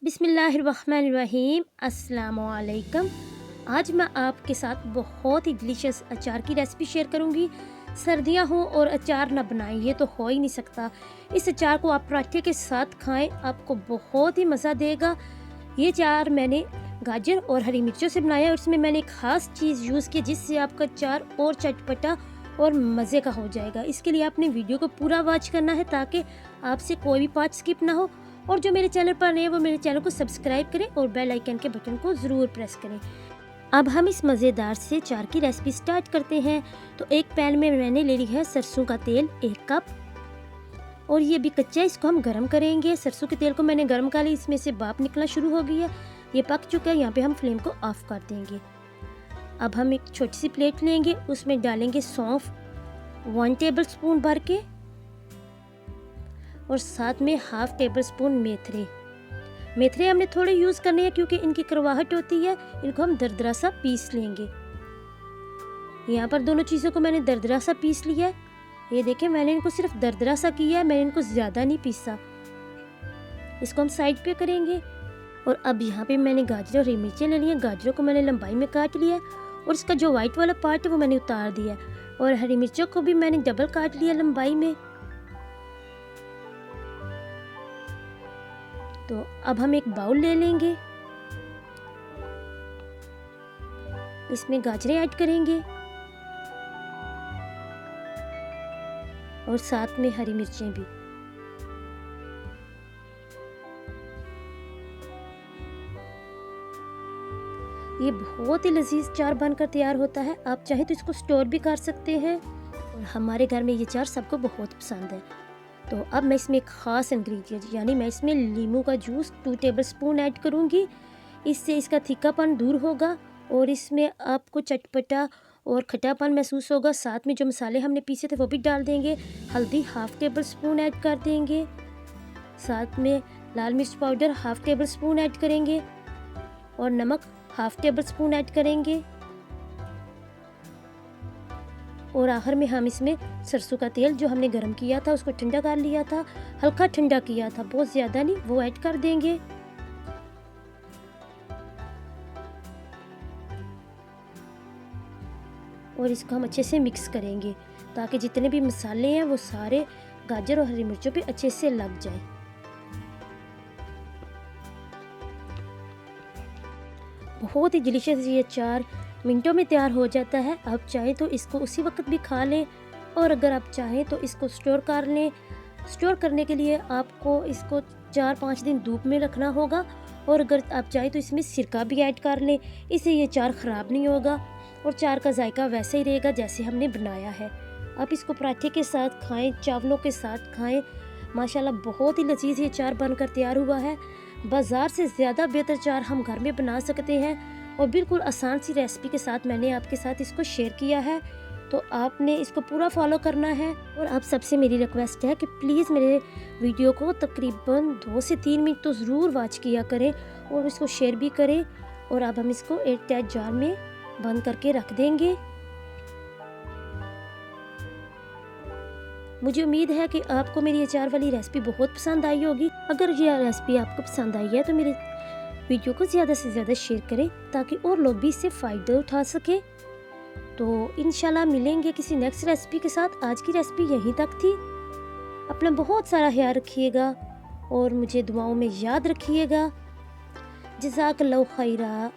बिस्मिल्लाहिर्रहमानिर्रहीम। अस्सलामुअलैकुम। आज मैं आपके साथ बहुत ही डिलीशियस अचार की रेसिपी शेयर करूंगी। सर्दियां हो और अचार ना बनाएं ये तो हो ही नहीं सकता। इस अचार को आप पराठे के साथ खाएं, आपको बहुत ही मज़ा देगा। ये अचार मैंने गाजर और हरी मिर्चों से बनाया और इसमें मैंने एक ख़ास चीज़ यूज़ की जिससे आपका अचार और चटपटा और मज़े का हो जाएगा। इसके लिए आपने वीडियो को पूरा वॉच करना है ताकि आपसे कोई भी पार्ट स्किप ना हो। और जो मेरे चैनल पर नए हैं वो मेरे चैनल को सब्सक्राइब करें और बेल आइकन के बटन को ज़रूर प्रेस करें। अब हम इस मज़ेदार से अचार की रेसिपी स्टार्ट करते हैं। तो एक पैन में मैंने ले ली है सरसों का तेल 1 कप, और ये भी कच्चा है, इसको हम गर्म करेंगे। सरसों के तेल को मैंने गर्म कर लिया, इसमें से भाप निकलना शुरू हो गई है, ये पक चुका है। यहाँ पे हम फ्लेम को ऑफ कर देंगे। अब हम एक छोटी सी प्लेट लेंगे, उसमें डालेंगे सौंफ 1 टेबल स्पून भर के, और साथ में हाफ टेबल स्पून मेथरे हमने थोड़े यूज़ करने हैं क्योंकि इनकी कड़वाहट होती है। इनको हम दरदरा सा पीस लेंगे। यहाँ पर दोनों चीज़ों को मैंने दरदरा सा पीस लिया है। ये देखें, मैंने इनको सिर्फ दरदरा सा किया है, मैंने इनको ज़्यादा नहीं पीसा। इसको हम साइड पे करेंगे। और अब यहाँ पे मैंने गाजर और हरी मिर्चें ले ली हैं। गाजरों को मैंने लंबाई में काट लिया है और इसका जो वाइट वाला पार्ट है वो मैंने उतार दिया है, और हरी मिर्चों को भी मैंने डबल काट लिया लंबाई में। तो अब हम एक बाउल ले लेंगे, इसमें गाजरें ऐड करेंगे और साथ में हरी मिर्चें भी। ये बहुत ही लजीज अचार बनकर तैयार होता है। आप चाहे तो इसको स्टोर भी कर सकते हैं, और हमारे घर में ये अचार सबको बहुत पसंद है। तो अब मैं इसमें एक ख़ास इंग्रेडिएंट यानी मैं इसमें नींबू का जूस 2 टेबल स्पून ऐड करूँगी। इससे इसका तीखापन दूर होगा और इसमें आपको चटपटा और खट्टापन महसूस होगा। साथ में जो मसाले हमने पीसे थे वो भी डाल देंगे। हल्दी हाफ टेबल स्पून ऐड कर देंगे, साथ में लाल मिर्च powder half table spoon add करेंगे, और नमक हाफ टेबल स्पून ऐड करेंगे। और आखिर में हम इसमें सरसों का तेल जो हमने गर्म किया था, उसको ठंडा कर लिया था, हल्का ठंडा किया था, बहुत ज़्यादा नहीं, वो ऐड कर देंगे। और इसको हम अच्छे से मिक्स करेंगे ताकि जितने भी मसाले हैं वो सारे गाजर और हरी मिर्चों पे अच्छे से लग जाए। बहुत ही डिलीशियस ये अचार मिनटों में तैयार हो जाता है। आप चाहें तो इसको उसी वक्त भी खा लें, और अगर आप चाहें तो इसको स्टोर कर लें। स्टोर करने के लिए आपको इसको 4-5 दिन धूप में रखना होगा, और अगर आप चाहें तो इसमें सिरका भी ऐड कर लें, इससे ये अचार ख़राब नहीं होगा और अचार का जायका वैसे ही रहेगा जैसे हमने बनाया है। आप इसको पराठे के साथ खाएँ, चावलों के साथ खाएँ। माशाल्लाह बहुत ही लजीज ये अचार बनकर तैयार हुआ है। बाज़ार से ज़्यादा बेहतर अचार हम घर में बना सकते हैं, और बिल्कुल आसान सी रेसिपी के साथ मैंने आपके साथ इसको शेयर किया है। तो आपने इसको पूरा फॉलो करना है। और आप सबसे मेरी रिक्वेस्ट है कि प्लीज़ मेरे वीडियो को तकरीबन 2 से 3 मिनट तो ज़रूर वॉच किया करें और इसको शेयर भी करें। और अब हम इसको एयर टाइट जार में बंद करके रख देंगे। मुझे उम्मीद है कि आपको मेरी अचार वाली रेसिपी बहुत पसंद आई होगी। अगर ये रेसिपी आपको पसंद आई है तो मेरे वीडियो को ज़्यादा से ज़्यादा शेयर करें ताकि और लोग भी इससे फ़ायदा उठा सकें। तो इंशाल्लाह मिलेंगे किसी नेक्स्ट रेसिपी के साथ। आज की रेसिपी यहीं तक थी। अपना बहुत सारा ख्याल रखिएगा और मुझे दुआओं में याद रखिएगा। जज़ाकल्लाहु खैरा।